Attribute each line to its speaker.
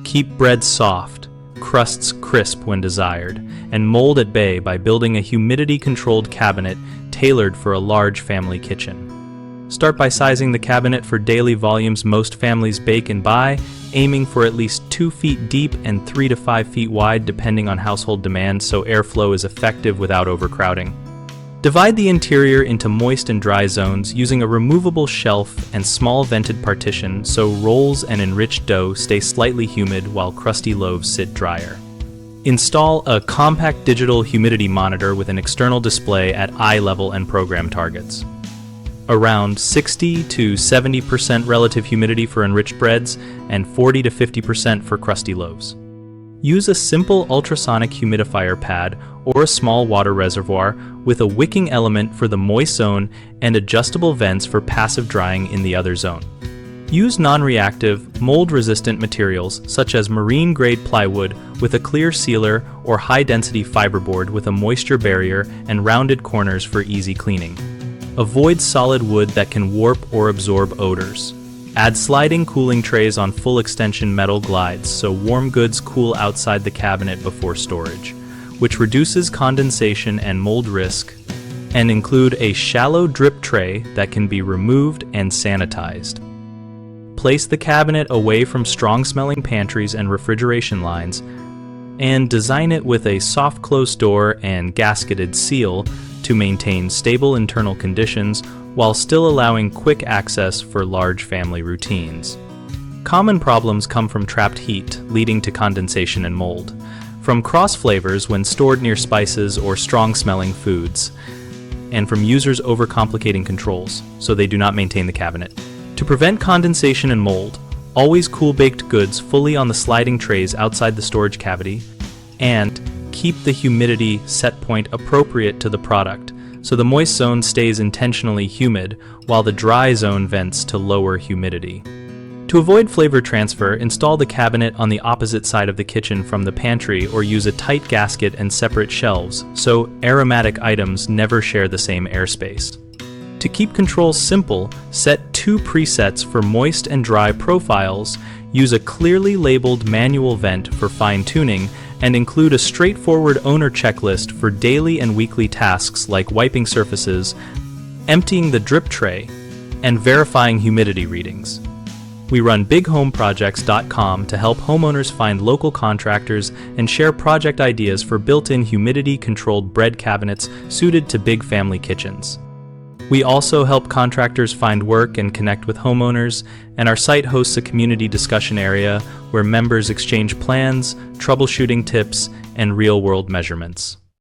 Speaker 1: Keep bread soft, crusts crisp when desired, and mold at bay by building a humidity-controlled cabinet tailored for a large family kitchen. Start by sizing the cabinet for daily volumes most families bake and buy, aiming for at least 2 feet deep and 3 to 5 feet wide depending on household demand so airflow is effective without overcrowding. Divide the interior into moist and dry zones using a removable shelf and small vented partition so rolls and enriched dough stay slightly humid while crusty loaves sit drier. Install a compact digital humidity monitor with an external display at eye level and program targets. Around 60 to 70% relative humidity for enriched breads and 40 to 50% for crusty loaves. Use a simple ultrasonic humidifier pad or a small water reservoir with a wicking element for the moist zone and adjustable vents for passive drying in the other zone. Use non-reactive, mold-resistant materials such as marine-grade plywood with a clear sealer or high-density fiberboard with a moisture barrier and rounded corners for easy cleaning. Avoid solid wood that can warp or absorb odors. Add sliding cooling trays on full extension metal glides so warm goods cool outside the cabinet before storage, which reduces condensation and mold risk, and include a shallow drip tray that can be removed and sanitized. Place the cabinet away from strong-smelling pantries and refrigeration lines, and design it with a soft close door and gasketed seal to maintain stable internal conditions while still allowing quick access for large family routines. Common problems come from trapped heat, leading to condensation and mold, from cross flavors when stored near spices or strong-smelling foods, and from users overcomplicating controls, so they do not maintain the cabinet. To prevent condensation and mold, always cool baked goods fully on the sliding trays outside the storage cavity, and keep the humidity set point appropriate to the product, so the moist zone stays intentionally humid while the dry zone vents to lower humidity. To avoid flavor transfer, install the cabinet on the opposite side of the kitchen from the pantry or use a tight gasket and separate shelves so aromatic items never share the same airspace. To keep controls simple, set 2 presets for moist and dry profiles, use a clearly labeled manual vent for fine-tuning, and include a straightforward owner checklist for daily and weekly tasks like wiping surfaces, emptying the drip tray, and verifying humidity readings. We run bighomeprojects.com to help homeowners find local contractors and share project ideas for built-in humidity-controlled bread cabinets suited to big family kitchens. We also help contractors find work and connect with homeowners, and our site hosts a community discussion area where members exchange plans, troubleshooting tips, and real-world measurements.